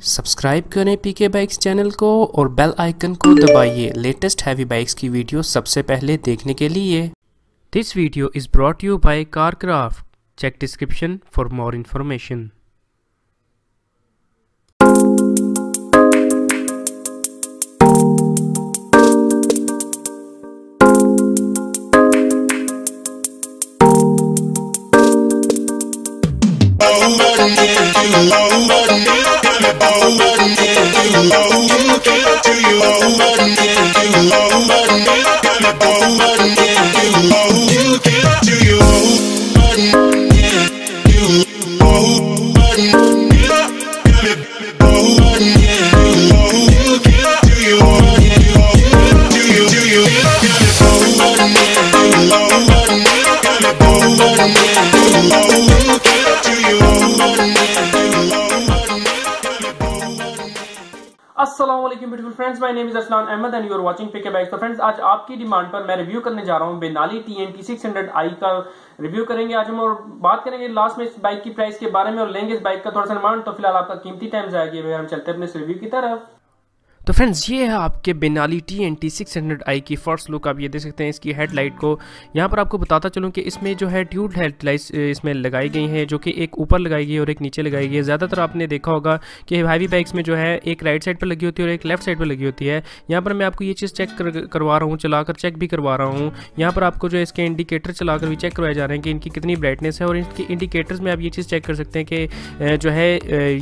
Subscribe करें पीके bikes channel को और बेल आइकन को दबाइए लेटेस्ट हैवी बाइक्स की वीडियो सबसे पहले देखने के लिए। This video is brought you by Carcraft. Check description for more information. अस्सलामुअलैकुम beautiful friends, my name is Aslan Ahmad and you are watching PK bikes. तो फ्रेंड्स, आज आपकी डिमांड पर मैं रिव्यू करने जा रहा हूं बेनाली TNT 600i का रिव्यू करेंगे आज हम, और बात करेंगे लास्ट में इस बाइक की प्राइस के बारे में और लेंगे इस बाइक का थोड़ा सा अनुमान। तो फिलहाल आपका कीमती टाइम जाएगी, हम चलते हैं अपने इस रिव्यू की तरफ। तो फ्रेंड्स, ये है आपके बेनाली TNT 600i की फर्स्ट लुक। आप ये देख सकते हैं इसकी हेडलाइट को। यहाँ पर आपको बताता चलूँ कि इसमें जो है ड्यूल हेडलाइट्स इसमें लगाई गई हैं, जो कि एक ऊपर लगाई गई है और एक नीचे लगाई गई है। ज़्यादातर आपने देखा होगा कि हैवी बाइक्स में जो है एक राइट साइड पर लगी होती है और एक लेफ्ट साइड पर लगी होती है। यहाँ पर मैं आपको ये चीज़ चेक करवा रहा हूँ, चलाकर चेक भी करवा रहा हूँ। यहाँ पर आपको जो है इसके इंडिकेटर चलाकर भी चेक करवाए जा रहे हैं कि इनकी कितनी ब्राइटनेस है, और इनके इंडिकेटर्स में आप ये चीज़ चेक कर सकते हैं कि जो है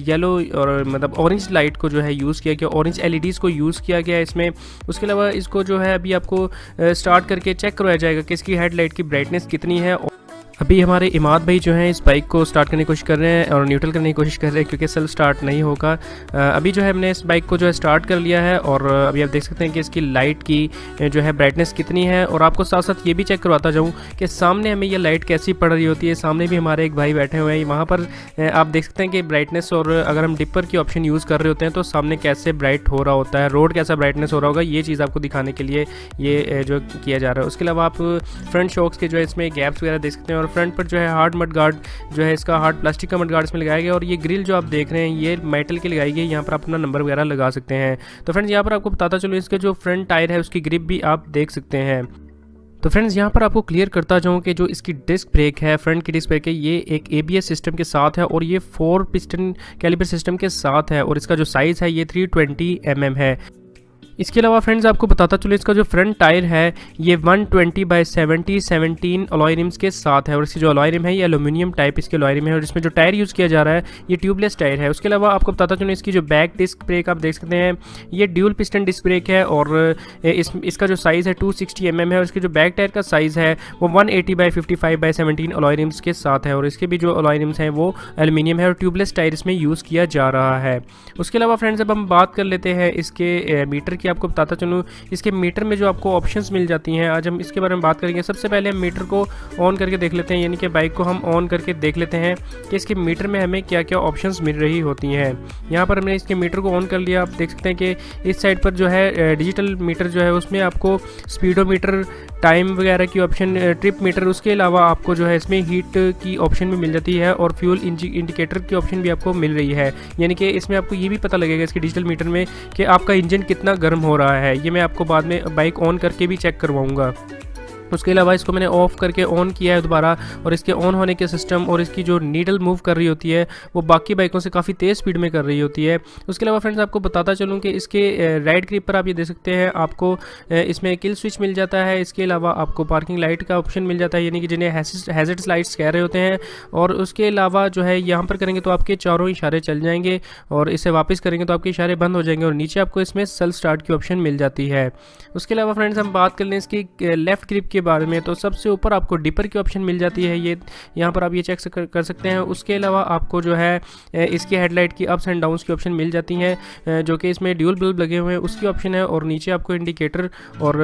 येलो और मतलब ऑरेंज लाइट को जो है यूज़ किया गया, ऑरेंज LEDs को यूज़ किया गया इसमें। उसके अलावा इसको जो है अभी आपको स्टार्ट करके चेक करवाया जाएगा कि इसकी हेडलाइट की ब्राइटनेस कितनी है। अभी हमारे इमाद भाई जो हैं इस बाइक को स्टार्ट करने की कोशिश कर रहे हैं और न्यूट्रल करने की कोशिश कर रहे हैं, क्योंकि सेल्फ स्टार्ट नहीं होगा। अभी जो है हमने इस बाइक को जो है स्टार्ट कर लिया है, और अभी आप देख सकते हैं कि इसकी लाइट की जो है ब्राइटनेस कितनी है। और आपको साथ साथ ये भी चेक करवाता जाऊँ कि सामने हमें ये लाइट कैसी पड़ रही होती है। सामने भी हमारे एक भाई बैठे हुए हैं, वहाँ पर आप देख सकते हैं कि ब्राइटनेस, और अगर हम डिपर की ऑप्शन यूज़ कर रहे होते हैं तो सामने कैसे ब्राइट हो रहा होता है, रोड कैसा ब्राइटनेस हो रहा होगा, ये चीज़ आपको दिखाने के लिए ये जो किया जा रहा है। उसके अलावा आप फ्रंट शॉक्स के जो है इसमें गैप्स वगैरह देख सकते हैं, और फ्रंट पर जो है हार्ड मड गार्ड जो है इसका हार्ड प्लास्टिक का मड गार्ड इसमें लगाया गया, और ये ग्रिल जो आप देख रहे हैं ये मेटल की लगाई गई। यहाँ पर आप अपना नंबर वगैरह लगा सकते हैं। तो फ्रेंड्स, यहाँ पर आपको बताता चलो इसके जो फ्रंट टायर है उसकी ग्रिप भी आप देख सकते हैं। तो फ्रेंड्स, यहाँ पर आपको क्लियर करता जाऊँ कि जो इसकी डिस्क ब्रेक है, फ्रंट की डिस्क ब्रेक है, ये एक ABS सिस्टम के साथ है, और ये 4 पिस्टन कैलिपर सिस्टम के साथ है, और इसका जो साइज़ है ये 320 mm है। इसके अलावा फ्रेंड्स, आपको बताता चलो इसका जो फ्रंट टायर है ये 120/70 17 अलॉय रिम्स के साथ है, और इसकी जो अलॉय रिम है ये एल्यूमिनियम टाइप इसके अलॉय रिम है, और इसमें जो टायर यूज़ किया जा रहा है ये ट्यूबलेस टायर है। उसके अलावा आपको बताता चलो इसकी जो बैक डिस्क ब्रेक आप देख सकते हैं ये ड्यूल पिस्टन डिस्क ब्रेक है, और इसका जो साइज़ है 260 mm है, और इसके जो बैक टायर का साइज़ है वो 180/55/17 अलॉय रिम्स के साथ है, और इसके भी जो अलॉय रिम्स हैं वो एल्यूमिनियम है, और ट्यूबलेस टायर इसमें यूज़ किया जा रहा है। उसके अलावा फ्रेंड्स, अब हम बात कर लेते हैं इसके मीटर की। आपको बताता चलूँ इसके मीटर में जो आपको ऑप्शंस मिल जाती हैं, आज हम इसके बारे में बात करेंगे। सबसे पहले हम मीटर को ऑन करके देख लेते हैं, यानी कि बाइक को हम ऑन करके देख लेते हैं कि इसके मीटर में हमें क्या क्या ऑप्शंस मिल रही होती हैं। यहाँ पर हमने इसके मीटर को ऑन कर लिया। आप देख सकते हैं कि इस साइड पर जो है डिजिटल मीटर जो है उसमें आपको स्पीडोमीटर, टाइम वगैरह की ऑप्शन, ट्रिप मीटर, उसके अलावा आपको जो है इसमें हीट की ऑप्शन भी मिल जाती है, और फ्यूल इंडिकेटर की ऑप्शन भी आपको मिल रही है। यानी कि इसमें आपको ये भी पता लगेगा इसके डिजिटल मीटर में कि आपका इंजन कितना गर्म हो रहा है। ये मैं आपको बाद में बाइक ऑन करके भी चेक करवाऊंगा। उसके अलावा इसको मैंने ऑफ़ करके ऑन किया है दोबारा, और इसके ऑन होने के सिस्टम और इसकी जो नीडल मूव कर रही होती है वो बाकी बाइकों से काफ़ी तेज़ स्पीड में कर रही होती है। उसके अलावा फ्रेंड्स, आपको बताता चलूँ कि इसके राइट ग्रिप पर आप ये देख सकते हैं आपको इसमें किल स्विच मिल जाता है। इसके अलावा आपको पार्किंग लाइट का ऑप्शन मिल जाता है, यानी कि जिन्हें हैज़र्ड लाइट्स कह रहे होते हैं। और उसके अलावा जो है यहाँ पर करेंगे तो आपके चारों इशारे चल जाएंगे, और इसे वापस करेंगे तो आपके इशारे बंद हो जाएंगे, और नीचे आपको इसमें सेल्फ स्टार्ट की ऑप्शन मिल जाती है। उसके अलावा फ्रेंड्स, हम बात कर लें इसकी लेफ्ट ग्रिप के बारे में, तो सबसे ऊपर आपको डिपर की ऑप्शन मिल जाती है। ये यहाँ पर आप ये चेक कर सकते हैं। उसके अलावा आपको जो है इसकी हेडलाइट की अप्स एंड डाउन्स की ऑप्शन मिल जाती हैं, जो कि इसमें ड्यूल बल्ब लगे हुए हैं उसकी ऑप्शन है, और नीचे आपको इंडिकेटर और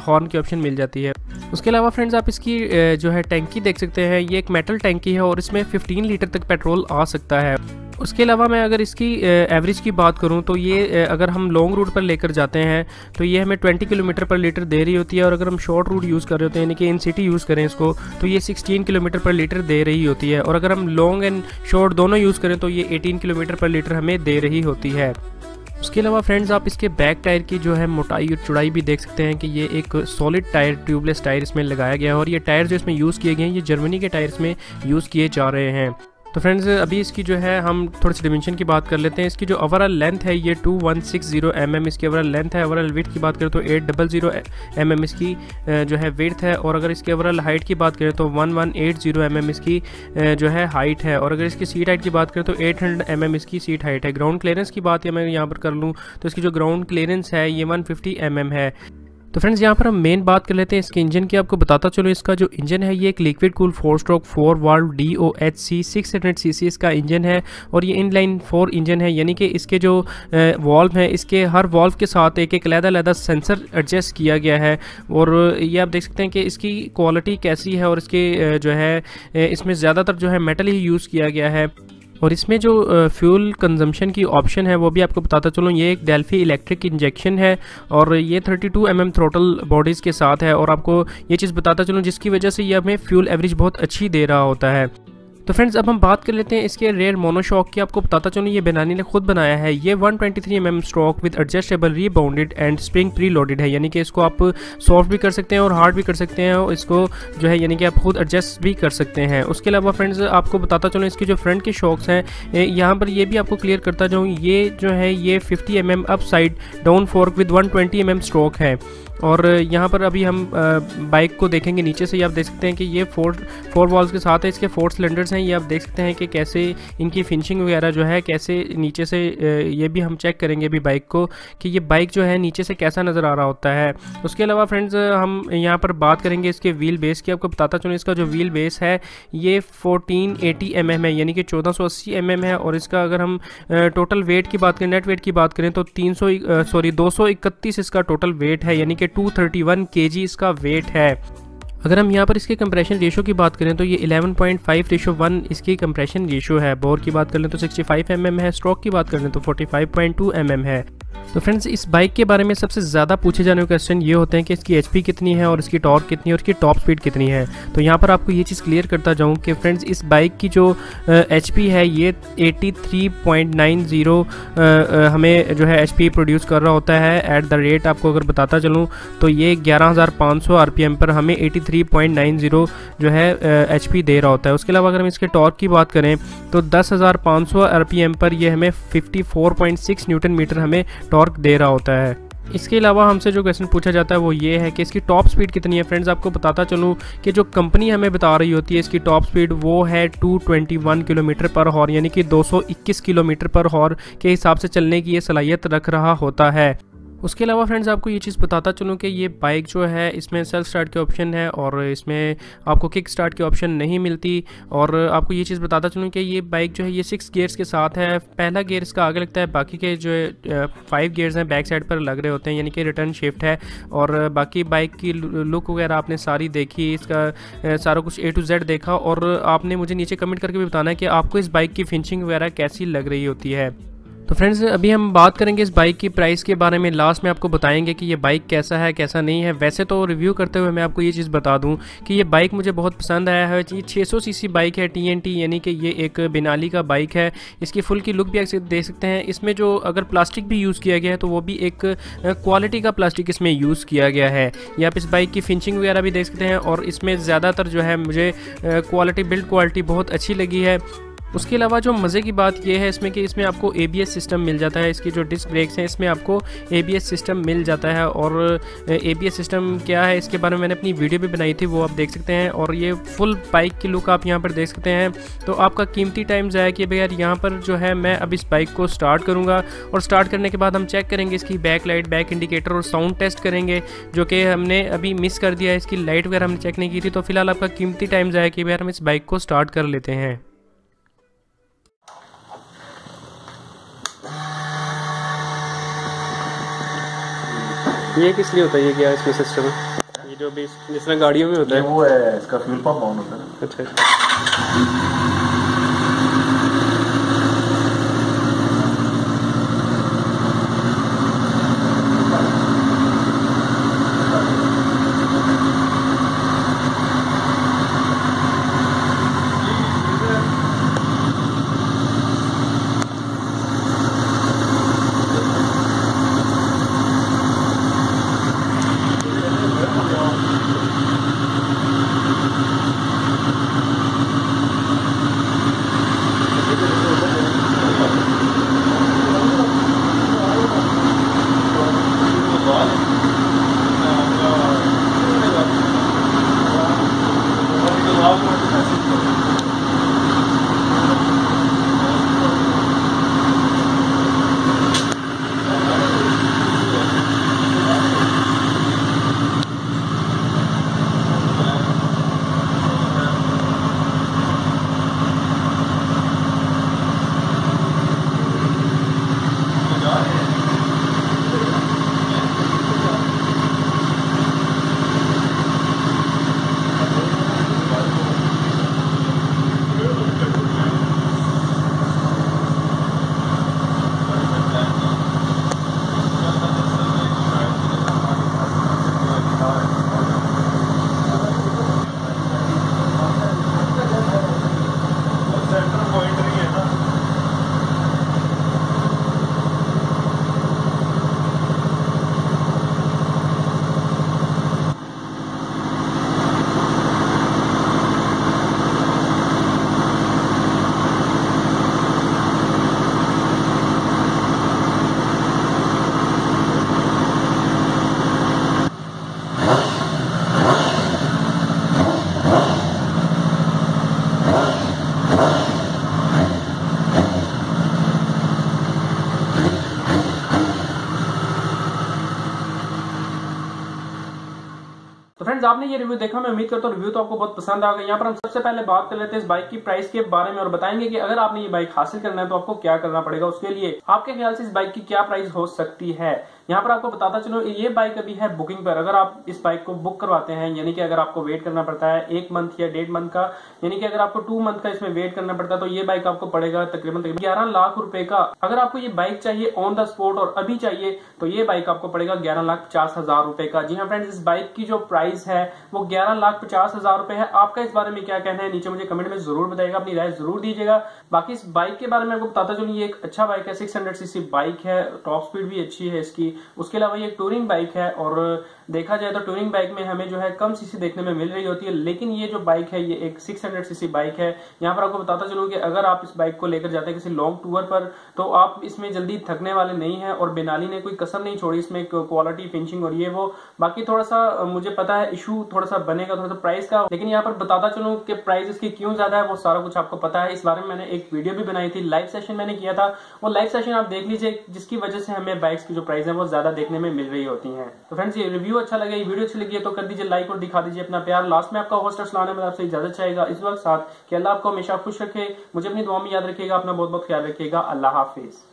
हॉर्न की ऑप्शन मिल जाती है। उसके अलावा फ्रेंड्स, आप इसकी जो है टैंकी देख सकते हैं। ये एक मेटल टैंकी है, और इसमें 15 लीटर तक पेट्रोल आ सकता है। उसके अलावा मैं अगर इसकी एवरेज की बात करूं तो ये अगर हम लॉन्ग रूट पर लेकर जाते हैं तो ये हमें 20 किलोमीटर पर लीटर दे रही होती है, और अगर हम शॉर्ट रूट यूज़ कर रहे होते हैं यानी कि इन सिटी यूज़ करें इसको तो ये 16 किलोमीटर पर लीटर दे रही होती है, और अगर हम लॉन्ग एंड शॉर्ट दोनों यूज़ करें तो ये 18 किलोमीटर पर लीटर हमें दे रही होती है। उसके अलावा फ्रेंड्स आप इसके बैक टायर की जो है मोटाई और चौड़ाई भी देख सकते हैं कि ये एक सॉलिड टायर, ट्यूबलेस टायर इसमें लगाया गया है, और ये टायर जो इसमें यूज़ किए गए हैं ये जर्मनी के टायर इसमें यूज़ किए जा रहे हैं। तो फ्रेंड्स अभी इसकी जो है हम थोड़ी सी डिमेंशन की बात कर लेते हैं। इसकी जो ओवरऑल लेंथ है ये 2160 mm इसकी ओवरऑल लेंथ है। ओवरऑल विड्थ की बात करें तो 800 mm इसकी जो है विड्थ है, और अगर इसके ओवरऑल हाइट की बात करें तो 1180 mm इसकी जो है हाइट है, और अगर इसकी सीट हाइट की बात करें तो 800 mm इसकी सीट हाइट है। ग्राउंड क्लियरेंस की बात मैं यहाँ पर कर लूँ तो इसकी जो ग्राउंड क्लियरेंस है ये 150 mm है। तो फ्रेंड्स यहाँ पर हम मेन बात कर लेते हैं इसके इंजन की। आपको बताता चलो इसका जो इंजन है ये एक liquid cool 4 stroke 4 valve DOHC 600 cc इसका इंजन है, और ये इनलाइन 4 इंजन है, यानी कि इसके जो वाल्व हैं इसके हर वाल्व के साथ एक एक अलग-अलग सेंसर एडजस्ट किया गया है, और ये आप देख सकते हैं कि इसकी क्वालिटी कैसी है, और इसके जो है इसमें ज़्यादातर जो है मेटल ही यूज़ किया गया है। और इसमें जो फ्यूल कंजम्पशन की ऑप्शन है वो भी आपको बताता चलूँ, ये एक डेल्फी इलेक्ट्रिक इंजेक्शन है, और ये 32 mm थ्रोटल बॉडीज़ के साथ है, और आपको ये चीज़ बताता चलूँ जिसकी वजह से ये हमें फ्यूल एवरेज बहुत अच्छी दे रहा होता है। तो फ्रेंड्स अब हम बात कर लेते हैं इसके रेयर मोनोशॉक की। आपको बताता चलूँ ये बेनानी ने खुद बनाया है। ये 123 mm stroke with adjustable rebounded and spring preloaded है, यानी कि इसको आप सॉफ्ट भी कर सकते हैं और हार्ड भी कर सकते हैं, और इसको जो है यानी कि आप खुद एडजस्ट भी कर सकते हैं। उसके अलावा फ्रेंड्स आपको बताता चलूँ इसकी जो फ्रंट के शॉक्स हैं यहाँ पर ये भी आपको क्लियर करता जाऊँ, ये जो है ये 50 mm up side down fork with 120 mm stroke है। और यहाँ पर अभी हम बाइक को देखेंगे नीचे से, ये आप देख सकते हैं कि ये फोर वॉल्स के साथ है, इसके 4 सिलेंडर्स हैं। ये आप देख सकते हैं कि कैसे इनकी फिनिशिंग वगैरह जो है कैसे नीचे से ये भी हम चेक करेंगे अभी बाइक को कि ये बाइक जो है नीचे से कैसा नज़र आ रहा होता है। उसके अलावा फ्रेंड्स हम यहाँ पर बात करेंगे इसके व्हील बेस की। आपको बताता चलूँ इसका जो व्हील बेस है ये 1480 mm है, यानी कि 1480 mm है, और इसका अगर हम टोटल वेट की बात करें, नेट वेट की बात करें तो 231 इसका टोटल वेट है, यानी कि 231 kg इसका वेट है। अगर हम यहाँ पर इसके कंप्रेशन रेशो की बात करें तो ये 11.5:1 इसकी कंप्रेशन रेशो है। बोर की बात करें तो 65 mm है, स्ट्रोक की बात करें तो 45.2 mm है। तो फ्रेंड्स इस बाइक के बारे में सबसे ज़्यादा पूछे जाने वाले क्वेश्चन ये होते हैं कि इसकी HP कितनी है और इसकी टॉर्क कितनी है और इसकी टॉप स्पीड कितनी है। तो यहाँ पर आपको ये चीज़ क्लियर करता जाऊँ कि फ्रेंड्स इस बाइक की जो HP है ये 83.90 हमें जो है HP प्रोड्यूस कर रहा होता है एट द रेट। आपको अगर बताता चलूँ तो ये 11,500 RPM पर हमें 83.90 जो है HP दे रहा होता है। उसके अलावा अगर हम इसके टॉर्क की बात करें तो 10,500 RPM पर ये हमें 54.6 न्यूटन मीटर हमें टॉर्क दे रहा होता है। इसके अलावा हमसे जो क्वेश्चन पूछा जाता है वो ये है कि इसकी टॉप स्पीड कितनी है। फ्रेंड्स आपको बताता चलूँ कि जो कंपनी हमें बता रही होती है इसकी टॉप स्पीड वो है 221 किलोमीटर पर हॉर, यानी कि 221 किलोमीटर पर हॉर के हिसाब से चलने की ये सलाहियत रख रहा होता है। उसके अलावा फ्रेंड्स आपको ये चीज़ बताता चलूँ कि ये बाइक जो है इसमें सेल्फ स्टार्ट के ऑप्शन है और इसमें आपको किक स्टार्ट के ऑप्शन नहीं मिलती। और आपको ये चीज़ बताता चलूँ कि ये बाइक जो है ये 6 गियर्स के साथ है। पहला गियर इसका आगे लगता है, बाकी के जो 5 गियर्स हैं बैक साइड पर लग रहे होते हैं, यानी कि रिटर्न शिफ्ट है। और बाकी बाइक की लुक वगैरह आपने सारी देखी, इसका सारा कुछ A to Z देखा, और आपने मुझे नीचे कमेंट करके भी बताना है कि आपको इस बाइक की फिनिशिंग वगैरह कैसी लग रही होती है। तो फ्रेंड्स अभी हम बात करेंगे इस बाइक की प्राइस के बारे में। लास्ट में आपको बताएंगे कि ये बाइक कैसा है कैसा नहीं है। वैसे तो रिव्यू करते हुए मैं आपको ये चीज़ बता दूं कि ये बाइक मुझे बहुत पसंद आया है। ये 600 सीसी बाइक है TNT, यानी कि ये एक बेनाली का बाइक है। इसकी फुल की लुक भी आप देख सकते हैं। इसमें जो अगर प्लास्टिक भी यूज़ किया गया है तो वो भी एक क्वालिटी का प्लास्टिक इसमें यूज़ किया गया है। ये आप इस बाइक की फिनिशिंग वगैरह भी देख सकते हैं, और इसमें ज़्यादातर जो है मुझे क्वालिटी बिल्ड क्वालिटी बहुत अच्छी लगी है। उसके अलावा जो मज़े की बात यह है इसमें कि इसमें आपको ABS सिस्टम मिल जाता है। इसकी जो डिस्क ब्रेक्स हैं इसमें आपको ABS सिस्टम मिल जाता है। और ABS सिस्टम क्या है इसके बारे में मैंने अपनी वीडियो भी बनाई थी, वो आप देख सकते हैं। और ये फुल बाइक की लुक आप यहाँ पर देख सकते हैं। तो आपका कीमती टाइम ज़ाया कि भैया यहाँ पर जो है मैं अब इस बाइक को स्टार्ट करूँगा, और स्टार्ट करने के बाद हम चेक करेंगे इसकी बैक लाइट, बैक इंडिकेटर और साउंड टेस्ट करेंगे, जो कि हमने अभी मिस कर दिया है। इसकी लाइट वगैरह हमने चेक नहीं की थी। तो फिलहाल आपका कीमती टाइम ज़ाया कि भैया हम इस बाइक को स्टार्ट कर लेते हैं। ये किस लिए होता है, ये क्या इसमें सिस्टम है? ये जो भी जिस तरह गाड़ियों में होता है वो है इसका फ्यूल पंप ऑन होता है। अच्छा। फ्रेंड्स आपने ये रिव्यू देखा, मैं उम्मीद करता हूँ रिव्यू तो आपको बहुत पसंद आ गया। यहाँ पर हम सबसे पहले बात कर लेते हैं इस बाइक की प्राइस के बारे में और बताएंगे कि अगर आपने ये बाइक हासिल करना है तो आपको क्या करना पड़ेगा। उसके लिए आपके ख्याल से इस बाइक की क्या प्राइस हो सकती है। यहाँ पर आपको बताता चलो, ये बाइक अभी है बुकिंग पर। अगर आप इस बाइक को बुक करवाते हैं, यानी कि अगर आपको वेट करना पड़ता है 1 मंथ या 1.5 मंथ का, यानी कि अगर आपको 2 मंथ का इसमें वेट करना पड़ता है, तो ये बाइक आपको पड़ेगा तकरीबन 11 लाख रुपए का। अगर आपको ये बाइक चाहिए ऑन द स्पॉट और अभी चाहिए तो ये बाइक आपको पड़ेगा 11,50,000 रुपए का। जी हाँ फ्रेंड्स, इस बाइक की जो प्राइस है वो 11,50,000 रुपए है। आपका इस बारे में क्या कहना है नीचे मुझे कमेंट में जरूर बताइएगा, अपनी राय जरूर दीजिएगा। बाकी इस बाइक के बारे में आपको बताता चलूं, ये एक अच्छा बाइक है, 600 सीसी बाइक है, टॉप स्पीड भी अच्छी है इसकी। उसके अलावा ये टूरिंग बाइक है और देखा जाए तो टूरिंग बाइक में हमें जो है कम सीसी देखने में मिल रही होती है, लेकिन ये जो बाइक है ये एक 600 सीसी बाइक है। यहाँ पर आपको बताता चलूं कि अगर आप इस बाइक को लेकर जाते हैं किसी लॉन्ग टूर पर तो आप इसमें जल्दी थकने वाले नहीं है और बेनाली ने कोई कसर नहीं छोड़ी इसमें क्वालिटी, फिनिशिंग और ये वो। बाकी थोड़ा सा मुझे पता है इशू थोड़ा सा बनेगा थोड़ा सा प्राइस का, लेकिन यहाँ पर बताता चलूं कि प्राइस इसकी क्यों ज्यादा है वो सारा कुछ आपको पता है। इस बारे में मैंने एक वीडियो भी बनाई थी, लाइव सेशन मैंने किया था, वो लाइव सेशन आप देख लीजिए, जिसकी वजह से हमें बाइक्स की जो प्राइस है वो ज्यादा देखने में मिल रही होती है। तो फ्रेंड्स ये रिव्यू अच्छा लगे, ये वीडियो अच्छी लगी है तो कर दीजिए लाइक और दिखा दीजिए अपना प्यार। लास्ट में आपका होस्ट अस्लान अहमद आपसे इजाजत चाहेगा इस वक्त साथ कि अल्लाह आपको हमेशा खुश रखे, मुझे अपनी दुआ में याद रखिएगा, अपना बहुत बहुत ख्याल रखिएगा। अल्लाह हाफिज।